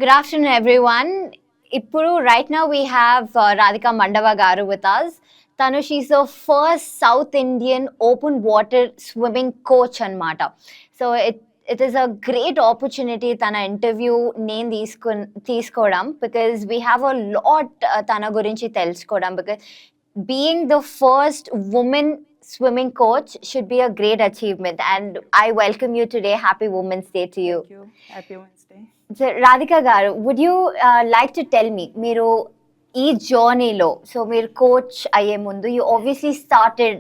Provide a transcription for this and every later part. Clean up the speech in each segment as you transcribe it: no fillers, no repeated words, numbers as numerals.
Good afternoon, everyone. Ippudu, right now we have Radhika Mandava Garu with us. Tanu, she's the first South Indian open water swimming coach anmata. So it is a great opportunity tana interview నేను తీసుకోవడం because we have a lot తన గురించి తెలుసుకోవడం because being the first woman swimming coach should be a great achievement, and I welcome you today. Happy Women's Day to you. Thank you. Happy Wednesday. So, Radhika garu, would you like to tell me, మీరు ఈ జర్నీలో so మీరు coach అయ్యే ముందు you obviously started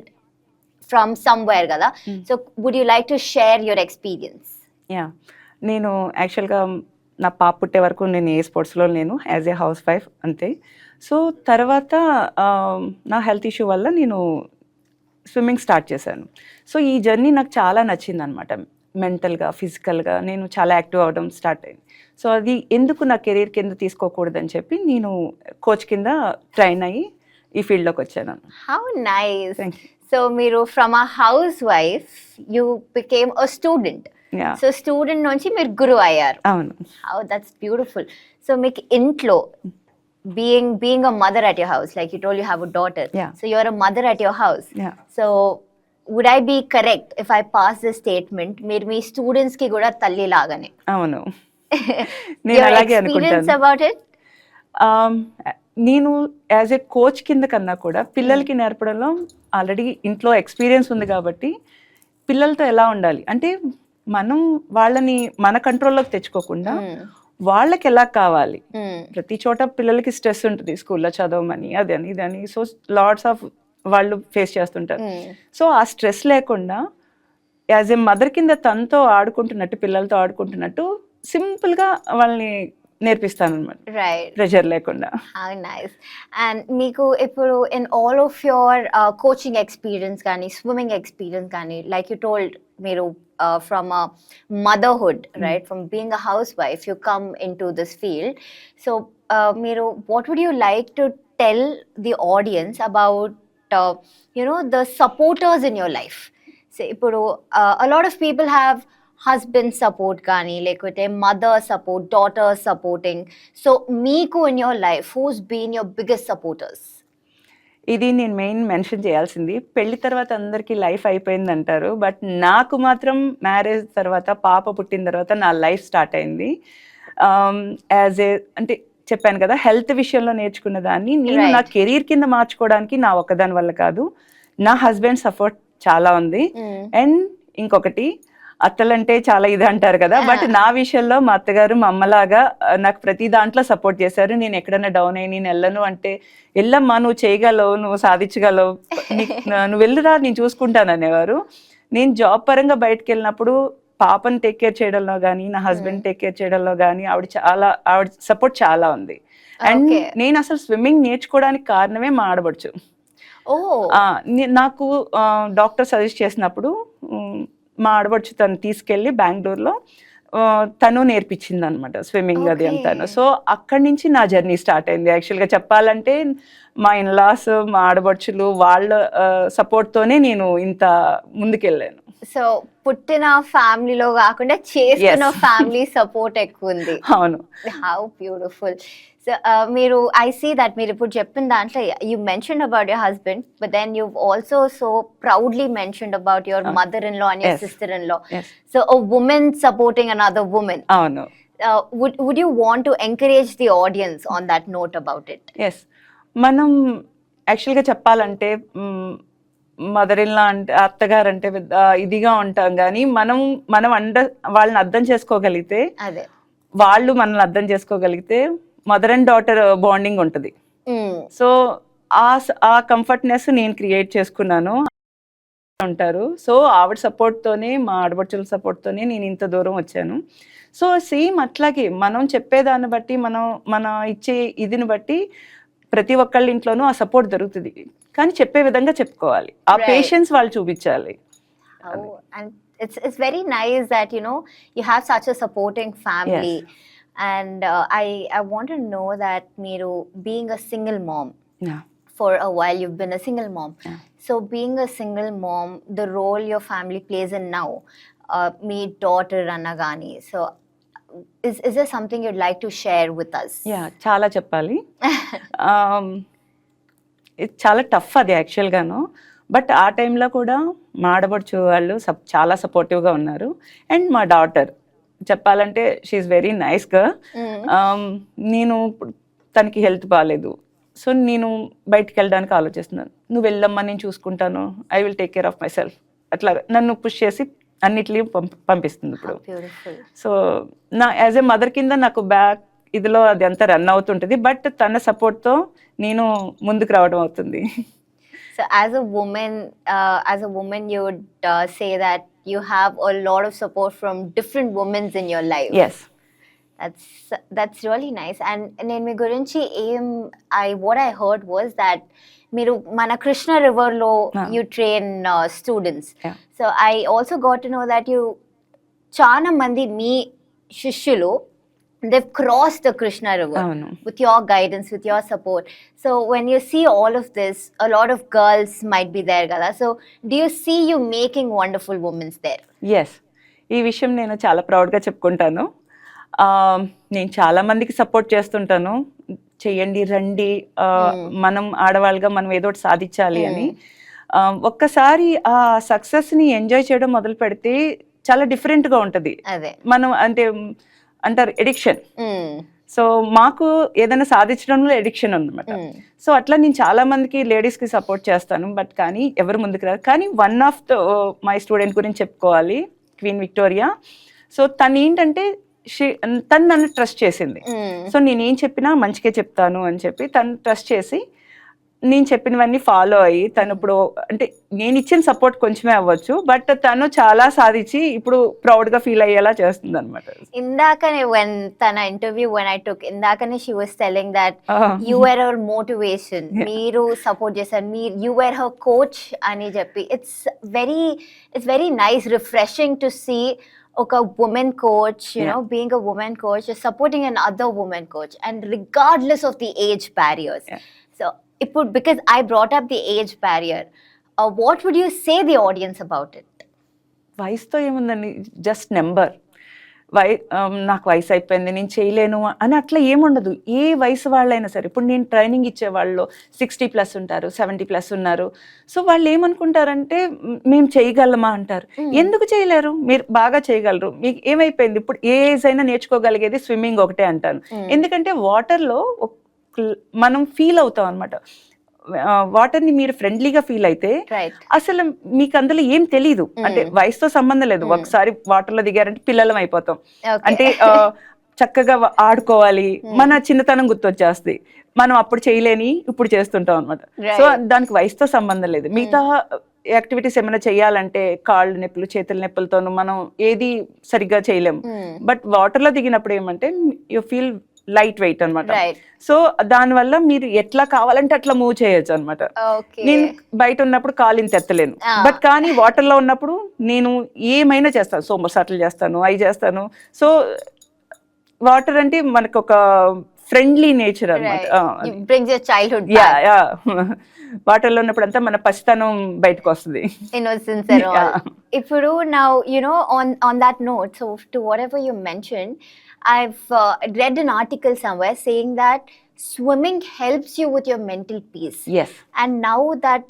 from somewhere కదా, so would you like to share your experience? నేను యాక్చువల్గా నా పాప పుట్టే వరకు నేను ఏ స్పోర్ట్స్లో లేను, యాజ్ ఏ హౌస్ వైఫ్ అంతే. సో తర్వాత నా హెల్త్ ఇష్యూ వల్ల నేను స్విమ్మింగ్ స్టార్ట్ చేశాను. సో ఈ జర్నీ నాకు చాలా నచ్చింది అనమాట. మెంటల్గా ఫిజికల్గా నేను చాలా యాక్టివ్ అవ్వడం స్టార్ట్ అయింది. సో అది ఎందుకు నా కెరీర్ కింద తీసుకోకూడదని చెప్పి నేను కోచ్ కింద ట్రైన్ అయ్యి ఈ ఫీల్డ్లోకి వచ్చాను. How nice. సో మీరు from a house wife you became a student. So student నుంచి మీరు గురువు అయ్యారు. అవును. How that's beautiful. సో మీకు ఇంట్లో being a mother at your house, like you told you have a daughter, so you're a mother at your house, so would I be correct if I pass this statement, మీరు మీ students కి కూడా తల్లి లాగానే? అవును, నేను అలాగే అనుకుంటాను. about it? నేను యాజ్ ఏ కోచ్ కింద కన్నా కూడా పిల్లలకి నేర్పడంలో ఆల్రెడీ ఇంట్లో ఎక్స్పీరియన్స్ ఉంది కాబట్టి పిల్లలతో ఎలా ఉండాలి అంటే మనం వాళ్ళని మన కంట్రోల్లోకి తెచ్చుకోకుండా వాళ్ళకి ఎలా కావాలి. ప్రతి చోట పిల్లలకి స్ట్రెస్ ఉంటుంది, స్కూల్లో చదవమని అదని ఇదని, సో లాట్స్ ఆఫ్ వాళ్ళు ఫేస్ చేస్తుంటారు. సో ఆ స్ట్రెస్ లేకుండా యాజ్ ఏ మదర్ కింద తనతో ఆడుకుంటున్నట్టు పిల్లలతో ఆడుకుంటున్నట్టు సింపుల్గా వాళ్ళని నేర్పిస్తాను అనమాట, ప్రెషర్ లేకుండా. నైస్. అండ్ మీకు ఇప్పుడు in all of your coaching experience కానీ స్విమ్మింగ్ ఎక్స్పీరియన్స్ కానీ, లైక్ యూ టోల్డ్ మీరు from a motherhood, right, from being a housewife you come into this field. So Meeru, what would you like to tell the audience about the supporters in your life? Say ipudu a lot of people have husband support gaani lekote mother support, daughter supporting. So meeku in your life, who's been your biggest supporters? ఇది నేను main mention చేయాల్సింది. పెళ్లి తర్వాత అందరికీ life అయిపోయింది అంటారు, but నాకు మాత్రం మ్యారేజ్ తర్వాత పాప పుట్టిన తర్వాత నా లైఫ్ స్టార్ట్ అయింది. యాజ్ ఏ అంటే చెప్పాను కదా, హెల్త్ విషయంలో నేర్చుకున్న దాన్ని నేను నా కెరీర్ కింద మార్చుకోవడానికి నా ఒక్కదాని వల్ల కాదు, నా హస్బెండ్ సపోర్ట్ చాలా ఉంది. అండ్ ఇంకొకటి, అత్తలంటే చాలా ఇది అంటారు కదా, బట్ నా విషయంలో మా అత్తగారు మా అమ్మలాగా నాకు ప్రతి దాంట్లో సపోర్ట్ చేశారు. నేను ఎక్కడైనా డౌన్ అయ్యి నేను వెళ్ళను అంటే, వెళ్ళమ్మా నువ్వు చేయగలవు, నువ్వు సాధించగలవు, నువ్వు వెళ్ళురా నేను చూసుకుంటాను అనేవారు. నేను జాబ్ పరంగా బయటకు వెళ్ళినప్పుడు పాపను టేక్ కేర్ చేయడంలో కానీ నా హస్బెండ్ టేక్ కేర్ చేయడంలో కానీ ఆవిడ సపోర్ట్ చాలా ఉంది. అండ్ నేను అసలు స్విమ్మింగ్ నేర్చుకోవడానికి కారణమే మా ఆడబడుచు. నాకు డాక్టర్ సజెస్ట్ చేసినప్పుడు మా ఆడబడుచు తను తీసుకెళ్ళి బెంగళూరులో తను నేర్పించింది అనమాట స్విమ్మింగ్ అది అంతాను. సో అక్కడి నుంచి నా జర్నీ స్టార్ట్ అయింది. యాక్చువల్గా చెప్పాలంటే మా ఇన్లాస్, మా ఆడబడుచులు వాళ్ళ సపోర్ట్తోనే నేను ఇంత ముందుకెళ్ళాను. సో పుట్టిన ఫ్యామిలీలో కాకుండా చేసిన ఫ్యామిలీ సపోర్ట్ ఎక్కువ ఉంది. అవును. How beautiful. సో మీరు ఐ సీ దట్ మీరు ఇప్పుడు చెప్పిన దాంట్లో you mention about your husband, but then you also so proudly mentioned about your mother in law and your sister in law. So a woman supporting another woman. అవును. would you want to encourage the audience on that note about it? Yes. మనం యాక్చువల్గా చెప్పాలంటే mother in లా అంటే అత్తగారు అంటే ఇదిగా ఉంటాం, కానీ మనం వాళ్ళని అర్థం చేసుకోగలిగితే, వాళ్ళు మనల్ని అర్థం చేసుకోగలిగితే మదర్ అండ్ డాటర్ బాండింగ్ ఉంటుంది. సో ఆ కంఫర్ట్నెస్ నేను క్రియేట్ చేసుకున్నాను ఉంటారు. సో ఆవిడ సపోర్ట్తోనే, మా ఆడబడుచుల సపోర్ట్తోనే నేను ఇంత దూరం వచ్చాను. సో సేమ్ అట్లాగే మనం చెప్పేదాన్ని బట్టి, మన ఇచ్చే ఇదిని బట్టి ప్రతి ఒక్కళ్ళ ఇంట్లోనూ ఆ సపోర్ట్ దొరుకుతుంది, కానీ చెప్పే విధంగా చెప్పుకోవాలి, ఆ పేషెన్స్ వాళ్ళు చూపించాలి. It's very nice that you have such a supporting family. Yes. And I want to know that Meeru, being a single mom, for a while you've been a single mom. So being a single mom, the role your family plays in now, me daughter Ranagani, so is there something you'd like to share with us? Yeah చాలా చెప్పాలి. ఇది చాలా tough అది యాక్చువల్గాను. But ఆ టైంలో కూడా మా ఆడపడుచు వాళ్ళు చాలా సపోర్టివ్గా ఉన్నారు. అండ్ మా డాటర్ చెప్పాలంటే షీఈ్ వెరీ నైస్ గర్ల్. నేను తనకి హెల్త్ బాగాలేదు, సో నేను బయటికి వెళ్ళడానికి ఆలోచిస్తున్నాను. నువ్వు వెళ్ళమ్మా, నేను చూసుకుంటాను, I will take care of my self, అట్లా నన్ను పుష్ చేసి అన్నిటినీ పంపిస్తుంది ఇప్పుడు. సో నా యాజ్ ఎ మదర్ కింద నాకు బ్యాక్ ఇదిలో అది అంతా రన్ అవుతుంటుంది, బట్ తన సపోర్ట్తో నేను ముందుకు రావడం అవుతుంది. So as a woman, you would say that you have a lot of support from different women in your life. Yes. That's really nice. And నేను మీ గురించి what I heard was that మీరు మన కృష్ణ రివర్ లో you train students. Yeah. So I also got to know that you చాలా మంది మీ శిష్యులు they've crossed the Krishna river with your guidance, with your support. So when you see all of this, a lot of girls might be there, Gala. So do you see you making wonderful women there? Yes. ఈ విషయం నేను చాలా ప్రౌడ్గా చెప్పుకుంటాను. నేను చాలా మందికి support చేస్తుంటాను, చెయ్యండి, రండి, మనం ఆడవాళ్ళుగా మనం ఏదో ఒకటి సాధించాలి అని. ఒక్కసారి ఆ సక్సెస్ని ఎంజాయ్ చేయడం మొదలు పెడితే చాలా డిఫరెంట్గా ఉంటుంది. మనం అంటారు ఎడిక్షన్. సో మాకు ఏదైనా సాధించడంలో ఎడిక్షన్ అన్నమాట. సో అట్లా నేను చాలా మందికి లేడీస్కి సపోర్ట్ చేస్తాను, బట్ కానీ ఎవరు ముందుకు రాదు. కానీ one of the my student గురించి చెప్పుకోవాలి, క్వీన్ విక్టోరియా. సో తను ఏంటంటే తను నన్ను ట్రస్ట్ చేసింది. సో నేనేం చెప్పినా మంచిగా చెప్తాను అని చెప్పి తను ట్రస్ట్ చేసి నేను చెప్పినవన్నీ ఫాలో అయ్యి తను ఇప్పుడు అంటే నేను ఇచ్చిన సపోర్ట్ కొంచెమే అవ్వచ్చు, బట్ తను చాలా సాధించి ఇప్పుడు ప్రౌడ్ గా ఫీల్ అయ్యేలా చేస్తుంది అనమాట. ఇందాకనే తన ఇంటర్వ్యూ when I took ఇందాకనే she was telling that you were her motivation. మీరు సపోర్ట్ చేశారు, you were her coach అని చెప్పి. It's very nice, refreshing to see ఒక woman coach, you know, being a woman coach is supporting another woman coach, and regardless of the age barriers. So because I brought up the age barrier, what would you say the audience about it? వయసుతో ఏముందండి, just number. నాకు వయసు అయిపోయింది, నేను చేయలేను అని అట్లా ఏముండదు. ఏ వయసు వాళ్ళైనా సరే, ఇప్పుడు నేను ట్రైనింగ్ ఇచ్చే వాళ్ళు 60+ ఉంటారు, 70+ ఉన్నారు. సో వాళ్ళు ఏమనుకుంటారంటే మేము చేయగలమా అంటారు. ఎందుకు చేయలేరు? మీరు బాగా చేయగలరు. మీకు ఏమైపోయింది? ఇప్పుడు ఏ ఏజ్ అయినా నేర్చుకోగలిగేది స్విమ్మింగ్ ఒకటే అంటాను. ఎందుకంటే వాటర్లో మనం ఫీల్ అవుతాం అనమాట. వాటర్ని మీరు ఫ్రెండ్లీగా ఫీల్ అయితే అసలు మీకు అందులో ఏం తెలీదు. అంటే వయసుతో సంబంధం లేదు. ఒకసారి వాటర్లో దిగారంటే పిల్లలం అయిపోతాం. అంటే చక్కగా ఆడుకోవాలి, మన చిన్నతనం గుర్తొచ్చేస్తుంది. మనం అప్పుడు చేయలేని ఇప్పుడు చేస్తుంటాం అనమాట. సో దానికి వయసుతో సంబంధం లేదు. మిగతా యాక్టివిటీస్ ఏమైనా చేయాలంటే కాళ్ళు నొప్పులు, చేతుల నొప్పులతోనూ మనం ఏది సరిగ్గా చేయలేము. బట్ వాటర్లో దిగినప్పుడు ఏమంటే యూ ఫీల్ లైట్ వెయిట్ అనమాట. సో దానివల్ల మీరు ఎట్లా కావాలంటే అట్లా మూవ్ చేయొచ్చు అనమాట. నేను బయట ఉన్నప్పుడు కాలిని తెత్తలేను, బట్ కానీ వాటర్ లో ఉన్నప్పుడు నేను ఏమైనా చేస్తాను. సోమర్సాట్లు చేస్తాను, అవి చేస్తాను. సో వాటర్ అంటే మనకు ఒక ఫ్రెండ్లీ నేచర్ అనమాట. వాటర్ లో ఉన్నప్పుడు అంతా మన పసితనం బయటకు వస్తుంది. ఇప్పుడు now you know on that note, so to whatever you mentioned, I've read an article somewhere saying that swimming helps you with your mental peace. Yes. And now that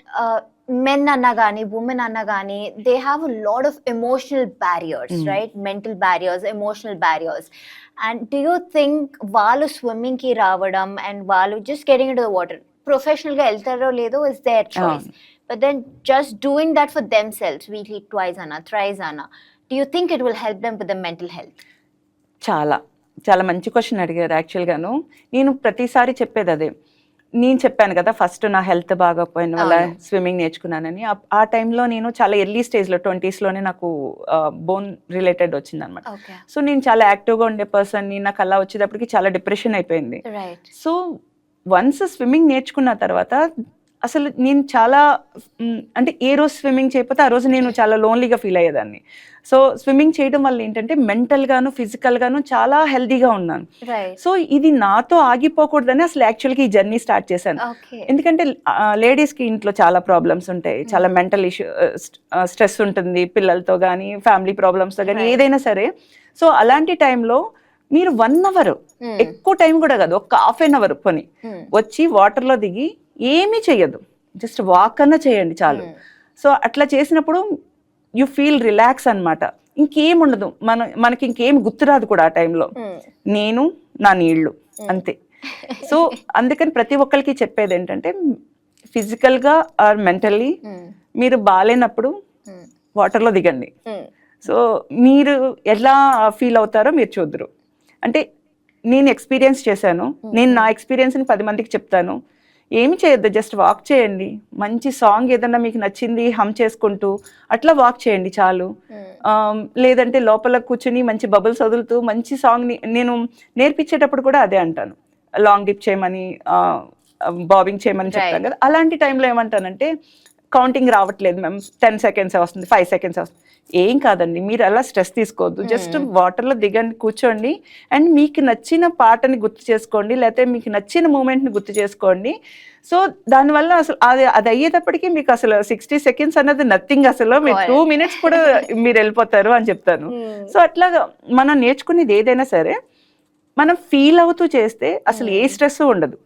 men annagani, women annagani, they have a lot of emotional barriers, right? Mental barriers, emotional barriers. And do you think వాళ్ళు swimming ki రావడం and వాళ్ళు just getting into the water, professional ga eltaro ledo is their choice, but then just doing that for themselves weekly, twice ana, thrice ana, do you think it will help them with the mental health? చాలా చాలా మంచి question అడిగారు. యాక్చువల్గాను నేను ప్రతిసారి చెప్పేది అదే. నేను చెప్పాను కదా ఫస్ట్ నా హెల్త్ బాగోపోయిన వల్ల స్విమ్మింగ్ నేర్చుకున్నానని. ఆ టైంలో నేను చాలా ఎర్లీ స్టేజ్లో 20sలోనే నాకు బోన్ రిలేటెడ్ వచ్చింది అనమాట. సో నేను చాలా యాక్టివ్గా ఉండే పర్సన్ని, నాకు అలా వచ్చేటప్పటికి చాలా డిప్రెషన్ అయిపోయింది. సో వన్స్ స్విమ్మింగ్ నేర్చుకున్న తర్వాత అసలు నేను చాలా అంటే ఏ రోజు స్విమ్మింగ్ చేయకపోతే ఆ రోజు నేను చాలా లోన్లీగా ఫీల్ అయ్యేదాన్ని. సో స్విమ్మింగ్ చేయడం వల్ల ఏంటంటే మెంటల్ గాను ఫిజికల్ గాను చాలా హెల్దీగా ఉన్నాను. సో ఇది నాతో ఆగిపోకూడదని అసలు యాక్చువల్గా ఈ జర్నీ స్టార్ట్ చేశాను. ఎందుకంటే లేడీస్కి ఇంట్లో చాలా ప్రాబ్లమ్స్ ఉంటాయి, చాలా మెంటల్ ఇష్యూ, స్ట్రెస్ ఉంటుంది పిల్లలతో కానీ, ఫ్యామిలీ ప్రాబ్లమ్స్తో కానీ, ఏదైనా సరే. సో అలాంటి టైంలో మీరు 1 అవర్, ఎక్కువ టైం కూడా కాదు, ఒక హాఫ్ అన్ అవర్ పని వచ్చి వాటర్లో దిగి ఏమీ చెయ్యదు, జస్ట్ వాక్ అన్నా చేయండి చాలు. సో అట్లా చేసినప్పుడు యు ఫీల్ రిలాక్స్ అన్నమాట. ఇంకేం ఉండదు, మనకి ఇంకేం గుర్తురాదు కూడా ఆ టైంలో. నేను నా నీళ్లు అంతే. సో అందుకని ప్రతి ఒక్కరికి చెప్పేది ఏంటంటే, ఫిజికల్గా ఆర్ మెంటల్లీ మీరు బాగాలేనప్పుడు వాటర్లో దిగండి. సో మీరు ఎలా ఫీల్ అవుతారో మీరు చూద్దరు. అంటే నేను ఎక్స్పీరియన్స్ చేశాను, నేను నా ఎక్స్పీరియన్స్ని 10 మందికి చెప్తాను. ఏమి చేయొద్దు, జస్ట్ వాక్ చేయండి. మంచి సాంగ్ ఏదన్నా మీకు నచ్చింది హమ్ చేసుకుంటూ అట్లా వాక్ చేయండి చాలు. లేదంటే లోపల కూర్చుని మంచి బబుల్స్ వదులుతూ మంచి సాంగ్ని నేను నేర్పించేటప్పుడు కూడా అదే అంటాను, లాంగ్ డిప్ చేయమని, బాబింగ్ చేయమని చెప్తాను కదా. అలాంటి టైంలో ఏమంటానంటే, కౌంటింగ్ రావట్లేదు మ్యామ్, 10 సెకండ్స్ వస్తుంది, 5 సెకండ్స్ వస్తుంది. ఏం కాదండి, మీరు అలా స్ట్రెస్ తీసుకోవద్దు, జస్ట్ వాటర్లో దిగండి, కూర్చోండి, అండ్ మీకు నచ్చిన పాటని గుర్తు చేసుకోండి, లేకపోతే మీకు నచ్చిన మూమెంట్ని గుర్తు చేసుకోండి. సో దానివల్ల అసలు అది అయ్యేటప్పటికి మీకు అసలు 60 సెకండ్స్ అన్నది నథింగ్, అసలు మీరు 2 మినిట్స్ కూడా మీరు వెళ్ళిపోతారు అని చెప్తాను. సో అట్లాగా మనం నేర్చుకునేది ఏదైనా సరే మనం ఫీల్ అవుతూ చేస్తే అసలు ఏ స్ట్రెస్ ఉండదు.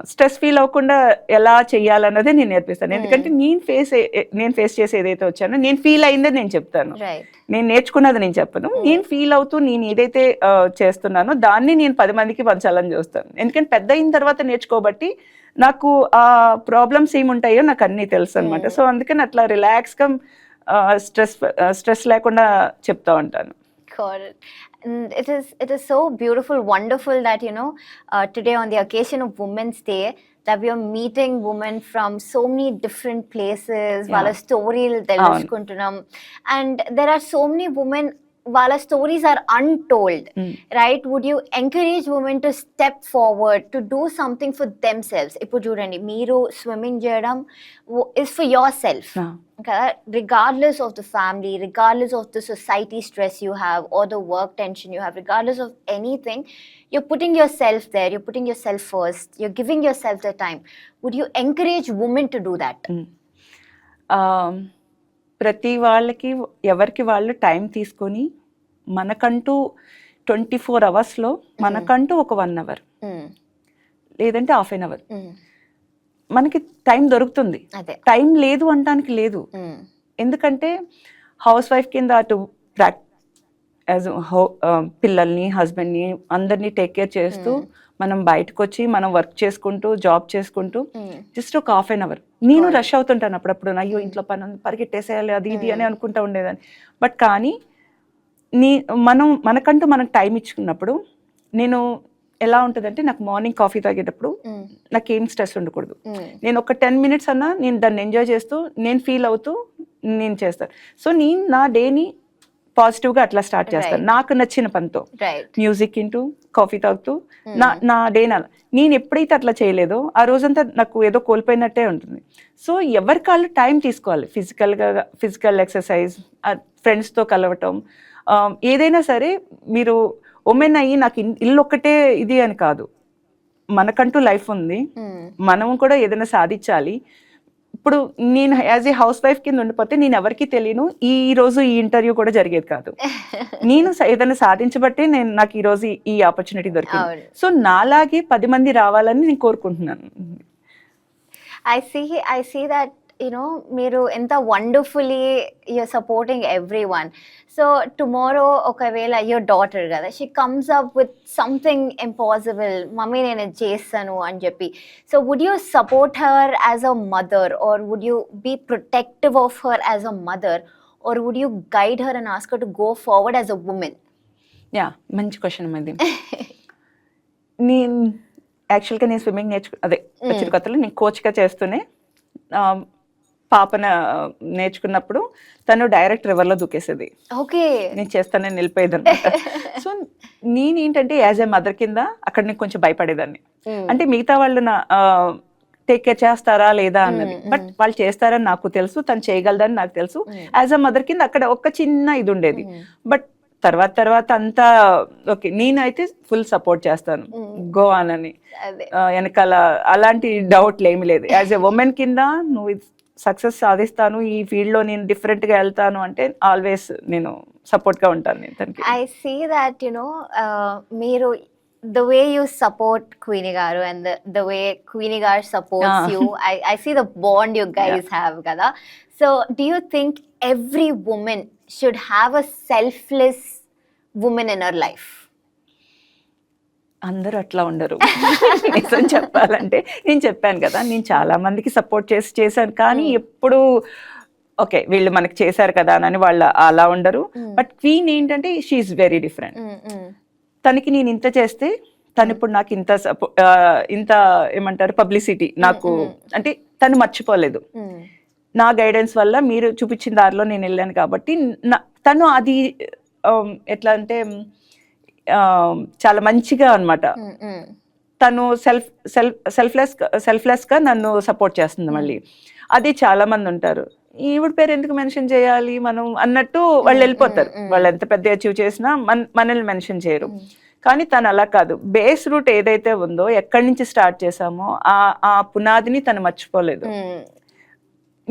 స్ట్రెస్ ఫీల్ అవ్వకుండా ఎలా చెయ్యాలన్నదే నేను నేర్పిస్తాను. ఎందుకంటే నేను ఫేస్ చేసి ఏదైతే వచ్చానో, నేను ఫీల్ అయిందే నేను చెప్తాను, నేను నేర్చుకున్నది నేను చెప్పను. నేను ఫీల్ అవుతూ నేను ఏదైతే చేస్తున్నానో దాన్ని నేను 10 మందికి పంచాలని చూస్తాను. ఎందుకంటే పెద్ద అయిన తర్వాత నేర్చుకోబట్టి నాకు ఆ ప్రాబ్లమ్స్ ఏముంటాయో నాకు అన్నీ తెలుసు అనమాట. సో అందుకని అట్లా రిలాక్స్గా స్ట్రెస్ లేకుండా చెప్తా ఉంటాను. And it is so beautiful, wonderful that today on the occasion of Women's Day that we are meeting women from so many different places. Wala story telusukuntunam, and there are so many women wala stories are untold, right? Would you encourage women to step forward to do something for themselves? Ippudu chudandi, meeru swimming cheyadam is for yourself, regardless of the family, regardless of the society stress you have or the work tension you have, regardless of anything, you're putting yourself there, you're putting yourself first, you're giving yourself the time. Would you encourage women to do that? ప్రతి వాళ్ళకి ఎవరికి వాళ్ళు time తీసుకొని మనకంటూ 24 అవర్స్లో మనకంటూ ఒక 1 hour లేదంటే హాఫ్ అన్ అవర్ మనకి టైం దొరుకుతుంది. టైం లేదు అనడానికి లేదు, ఎందుకంటే హౌస్ వైఫ్ కింద అటు పిల్లల్ని, హస్బెండ్ని అందరినీ టేక్ కేర్ చేస్తూ మనం బయటకు వచ్చి మనం వర్క్ చేసుకుంటూ జాబ్ చేసుకుంటూ జస్ట్ ఒక హాఫ్ అన్ అవర్. నేను రష్ అవుతుంటాను అప్పుడప్పుడు, అయ్యో ఇంట్లో పని పరిగెట్టేసేయాలి అది ఇది అని అనుకుంటూ ఉండేదాన్ని. బట్ కానీ మనకంటూ మనకు టైం ఇచ్చుకున్నప్పుడు నేను ఎలా ఉంటుందంటే, నాకు మార్నింగ్ కాఫీ తాగేటప్పుడు నాకేం స్ట్రెస్ ఉండకూడదు. నేను ఒక 10 మినిట్స్ అన్నా నేను దాన్ని ఎంజాయ్ చేస్తూ నేను ఫీల్ అవుతూ నేను చేస్తాను. సో నేను నా డేని పాజిటివ్గా అట్లా స్టార్ట్ చేస్తాను, నాకు నచ్చిన పనితో, మ్యూజిక్ వింటూ కాఫీ తాగుతూ నా డేని అలా. నేను ఎప్పుడైతే అట్లా చేయలేదో ఆ రోజంతా నాకు ఏదో కోల్పోయినట్టే ఉంటుంది. సో ఎవరికి వాళ్ళు టైం తీసుకోవాలి, ఫిజికల్ ఎక్సర్సైజ్, ఫ్రెండ్స్తో కలవటం, ఏదైనా సరే. మీరు ఉమెన్ అయ్యి నాకు ఇల్లు ఒక్కటే ఇది అని కాదు, మనకంటూ లైఫ్ ఉంది, మనం కూడా ఏదైనా సాధించాలి. ఇప్పుడు నేను యాజ్ ఏ హౌస్ వైఫ్ కింద ఉండిపోతే నేను ఎవరికి తెలియను, ఈ రోజు ఈ ఇంటర్వ్యూ కూడా జరిగేది కాదు. నేను ఏదైనా సాధించబట్టే నాకు ఈ రోజు ఈ ఆపర్చునిటీ దొరికింది. సో నాలాగే 10 మంది రావాలని నేను కోరుకుంటున్నాను. I see that మీరు ఎంత wonderfully you're supporting everyone. So tomorrow ఒకవేళ your daughter కదా, she comes up with something impossible, mummy నేను చేస్తాను అని చెప్పి, so would you support her as a mother, or would you be protective of her as a mother, or would you guide her and ask her to go forward as a woman? మంచి question అది. నేను యాక్చువల్గా నేను swimming వచ్చిన కొత్తలో నేను కోచ్గా చేస్తూనే పాపన నేర్చుకున్నప్పుడు తను డైరెక్ట్ రివర్లో దూకేసేది. నేను చేస్తానని నిలిపోయేది అనమాట. సో నేనేంటంటే యాజ్ ఏ మదర్ కింద అక్కడ నేను కొంచెం భయపడేదాన్ని. అంటే మిగతా వాళ్ళు టేక్ కేర్ చేస్తారా లేదా అన్నది, బట్ వాళ్ళు చేస్తారని నాకు తెలుసు, తను చేయగలదని నాకు తెలుసు. యాజ్ అ మదర్ కింద అక్కడ ఒక చిన్న ఇది ఉండేది. బట్ తర్వాత అంతా ఓకే, నేనైతే ఫుల్ సపోర్ట్ చేస్తాను, గో ఆన్ అని. వెనకాల అలాంటి డౌట్లు ఏమి లేదు. యాజ్ ఎ ఉమెన్ కింద నువ్వు సక్సెస్ సాధిస్తాను, ఈ ఫీల్డ్లో నేను డిఫరెంట్గా వెళ్తాను అంటే ఆల్వేస్ నేను సపోర్ట్గా ఉంటాను నేను తనకి. I see that, మీరు the way you support Queenie Garu and the way Queenie Garu supports Ah. you, I see the bond you guys have, kada. So, do you think every woman should have a selfless woman in her life? అందరూ అట్లా ఉండరు. నిజం చెప్పాలంటే నేను చెప్పాను కదా, నేను చాలా మందికి సపోర్ట్ చేశాను, కానీ ఎప్పుడు ఓకే వీళ్ళు మనకి చేశారు కదా అని వాళ్ళు అలా ఉండరు. బట్ క్వీన్ ఏంటంటే షీఈస్ వెరీ డిఫరెంట్. తనకి నేను ఇంత చేస్తే తను ఇప్పుడు నాకు ఇంత ఏమంటారు పబ్లిసిటీ నాకు అంటే తను మర్చిపోలేదు. నా గైడెన్స్ వల్ల మీరు చూపించిన దారిలో నేను వెళ్ళాను కాబట్టి తను అది ఎట్లా అంటే చాలా మంచిగా అన్నమాట. తను సెల్ఫ్లెస్ గా నన్ను సపోర్ట్ చేస్తుంది. మళ్ళీ అది చాలా మంది ఉంటారు, ఈవిడ పేరు ఎందుకు మెన్షన్ చేయాలి మనం అన్నట్టు వాళ్ళు వెళ్ళిపోతారు. వాళ్ళు ఎంత పెద్ద అచీవ్ చేసినా మనల్ని మెన్షన్ చేయరు. కానీ తను అలా కాదు, బేస్ రూట్ ఏదైతే ఉందో ఎక్కడి నుంచి స్టార్ట్ చేసామో ఆ పునాదిని తను మర్చిపోలేదు.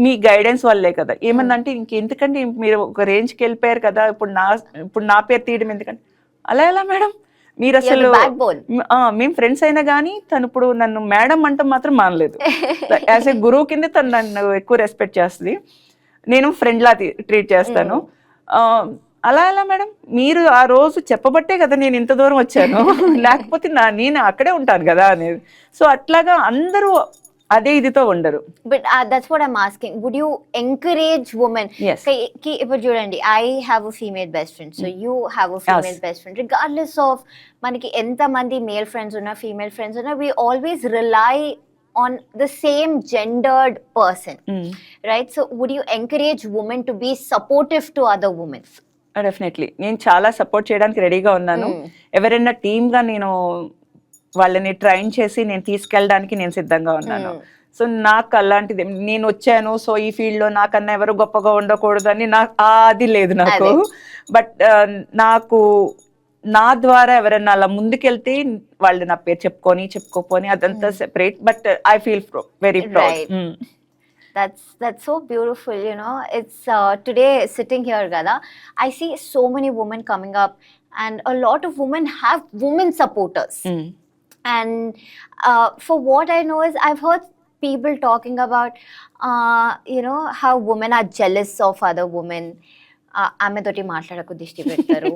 మీ గైడెన్స్ వల్లే కదా. ఏమన్నంటే ఇంకెందుకంటే మీరు ఒక రేంజ్కి వెళ్ళిపోయారు కదా, ఇప్పుడు నా పేరు తీయడం ఎందుకంటే అలా ఎలా మేడం మీరు అసలు మేము ఫ్రెండ్స్ అయినా కానీ తను ఇప్పుడు నన్ను మేడం అంటే మాత్రం మానలేదు. యాజ్ ఏ గురువు కింద తను నన్ను ఎక్కువ రెస్పెక్ట్ చేస్తుంది, నేను ఫ్రెండ్ లా ట్రీట్ చేస్తాను. అలా ఎలా మేడం మీరు ఆ రోజు చెప్పబట్టే కదా నేను ఇంత దూరం వచ్చాను, లేకపోతే నేను అక్కడే ఉంటాను కదా అనేది. సో అట్లాగా అందరూ అదే ఇదితో ఉండరు. But that's what I'm asking, would you encourage women? ఇప్పుడు చూడండి, I have a female best friend, so you have a female best friend. Regardless of మనకి ఎంత మంది మేల్ ఫ్రెండ్స్ ఉన్నా ఫీమేల్ ఫ్రెండ్స్ ఉన్నా, we always rely on the same gendered person, right? So would you encourage women to be supportive to other women? Definitely నేను చాలా support చేయడానికి రెడీగా ఉన్నాను. ఎవరైనా టీమ్గా నేను వాళ్ళని ట్రైన్ చేసి నేను తీసుకెళ్ళడానికి నేను సిద్ధంగా ఉన్నాను. సో నాకు అలాంటిది నేను వచ్చాను, సో ఈ ఫీల్డ్లో నాకన్నా ఎవరు గొప్పగా ఉండకూడదు అని నాకు అది లేదు నాకు. బట్ నాకు నా ద్వారా ఎవరైనా అలా ముందుకెళ్తే వాళ్ళు నా పేరు చెప్పుకోపోని అదంతా separate. But I feel very proud. That's so beautiful, it's today sitting here gada, I see so many women coming up, and a lot of women have women supporters. And for what I know is I've heard people talking about how women are jealous of other women. ఆమె తోటి మాట్లాడకు దిష్టి పెడతారు,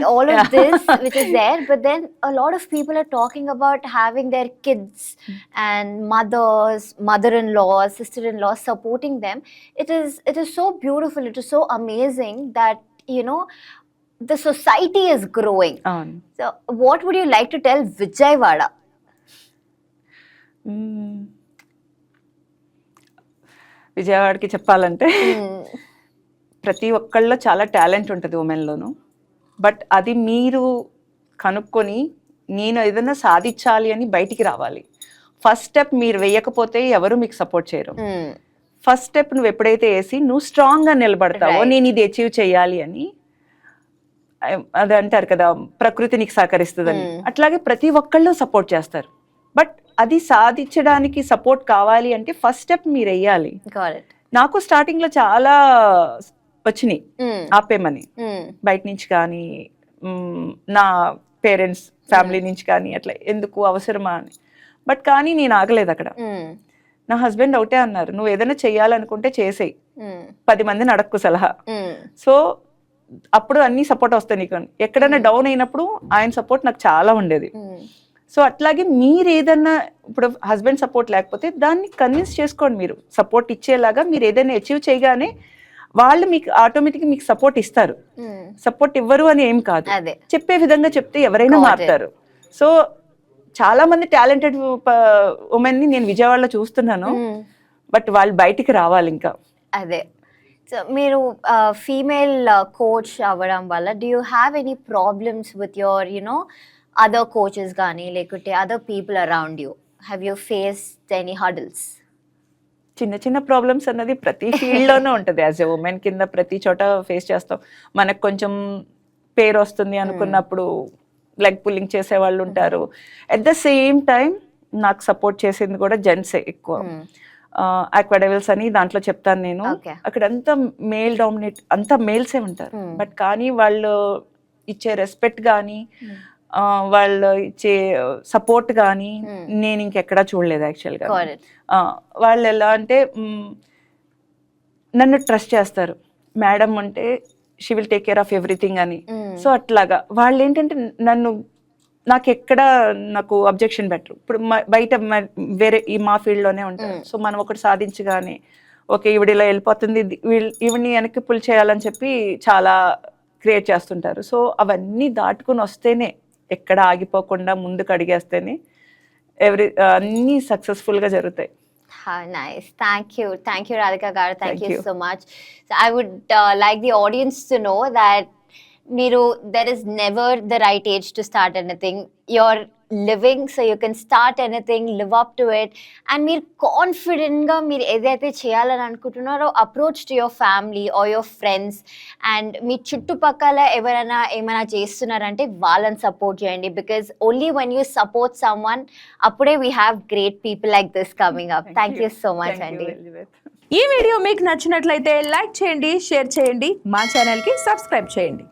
all of this which is there. But then a lot of people are talking about having their kids and mother-in-laws, sister-in-laws supporting them. It is so beautiful, it is so amazing that the society is growing. So what would you like to tell Vijayawada? విజయవాడకి చెప్పాలంటే ప్రతి ఒక్కళ్ళలో చాలా talent ఉంటుంది ఉమెన్లోను. But అది మీరు కనుక్కొని నేను ఏదైనా సాధించాలి అని బయటికి రావాలి. ఫస్ట్ స్టెప్ మీరు వేయకపోతే ఎవరు మీకు సపోర్ట్ చేయరు. ఫస్ట్ స్టెప్ నువ్వు ఎప్పుడైతే వేసి నువ్వు స్ట్రాంగ్గా నిలబడతావో నేను ఇది అచీవ్ చేయాలి అని, అది అంటారు కదా ప్రకృతి నీకు సహకరిస్తుందని, అట్లాగే ప్రతి ఒక్కళ్ళు సపోర్ట్ చేస్తారు. బట్ అది సాధించడానికి సపోర్ట్ కావాలి అంటే ఫస్ట్ స్టెప్ మీరు వేయాలి. నాకు స్టార్టింగ్లో చాలా వచ్చినాయి ఆపేమని, బయట నుంచి కానీ నా పేరెంట్స్ ఫ్యామిలీ నుంచి కానీ, అట్లా ఎందుకు అవసరమా అని. బట్ కానీ నేను ఆగలేదు అక్కడ. నా హస్బెండ్ ఒకటే అన్నారు, నువ్వు ఏదైనా చెయ్యాలనుకుంటే చేసేయి, 10 మందిని అడక్కు సలహా. సో అప్పుడు అన్ని సపోర్ట్ వస్తాయి నీకు. ఎక్కడైనా డౌన్ అయినప్పుడు ఆయన సపోర్ట్ నాకు చాలా ఉండేది. సో అట్లాగే మీరు ఏదన్నా ఇప్పుడు హస్బెండ్ సపోర్ట్ లేకపోతే దాన్ని కన్విన్స్ చేసుకోండి, మీరు సపోర్ట్ ఇచ్చేలాగా. మీరు ఏదైనా అచీవ్ చేయగానే వాళ్ళు మీకు ఆటోమేటిక్గా మీకు సపోర్ట్ ఇస్తారు. సపోర్ట్ ఇవ్వరు అని ఏం కాదు, చెప్పే విధంగా చెప్తే ఎవరైనా మారుతారు. సో చాలా మంది టాలెంటెడ్ ఉమెన్ ని నేను విజయవాడలో చూస్తున్నాను, బట్ వాళ్ళు బయటికి రావాలి ఇంకా. అదే, సో మీరు ఫీమేల్ కోచ్ అవ్వడం వల్ల do you have any problems with your other coaches gaani lekute other people around you? Have you faced any hurdles? చిన్న ప్రాబ్లమ్స్ అన్నది ప్రతి ఫీల్డ్లోనూ ఉంటుంది. యాజ్ ఎ ఉమెన్ కింద ప్రతి చోట ఫేస్ చేస్తాం. మనకు కొంచెం పేరు వస్తుంది అనుకున్నప్పుడు లెగ్ పుల్లింగ్ చేసే వాళ్ళు ఉంటారు. అట్ ద సేమ్ టైం నాకు సపోర్ట్ చేసేది కూడా జెంట్సే ఎక్కువ. ఆక్వాడెవిల్స్ అని దాంట్లో చెప్తాను నేను. Okay. అక్కడ అంతా మేల్ డామినేట్, అంతా మేల్సే ఉంటారు. బట్ కానీ వాళ్ళు ఇచ్చే రెస్పెక్ట్ కానీ వాళ్ళు ఇచ్చే సపోర్ట్ కానీ నేను ఇంకెక్కడా చూడలేదు యాక్చువల్గా. Correct. వాళ్ళు ఎలా అంటే నన్ను ట్రస్ట్ చేస్తారు, మేడం అంటే she will take care of everything అని. సో అట్లాగా వాళ్ళు ఏంటంటే నాకు అబ్జెక్షన్ పెట్టరు. ఇప్పుడు బయట వేరే మా ఫీల్డ్లోనే ఉంటారు. సో మనం ఒకటి సాధించగానే ఓకే ఈవిడ ఇలా వెళ్ళిపోతుంది, ఈవిడ్ని వెనక్కి పుల్ చేయాలని చెప్పి చాలా క్రియేట్ చేస్తుంటారు. సో అవన్నీ దాటుకుని వస్తేనే, ఎక్కడ ఆగిపోకుండా ముందుకు అడిగేస్తేనే అన్నీ సక్సెస్ఫుల్గా జరుగుతాయి. How nice. Thank you, Radhika garu. Thank you so much. So I would like the audience to know that there is never the right age to start anything. You're living, so you can start anything, live up to it, and మీరు confident గా మీరు ఏదైతే చేయాలని అనుకుంటున్నారో approach to your family or your friends, and మీ చుట్టుపక్కల ఎవరైనా ఏమైనా చేస్తున్నారంటే వాళ్ళని సపోర్ట్ చేయండి. Because only when you support someone, అప్పుడే we have great people like this coming up. Thank you so much అండి. ఈ వీడియో మీకు నచ్చినట్లయితే లైక్ చేయండి, షేర్ చేయండి, మా ఛానల్కి సబ్స్క్రైబ్ చేయండి.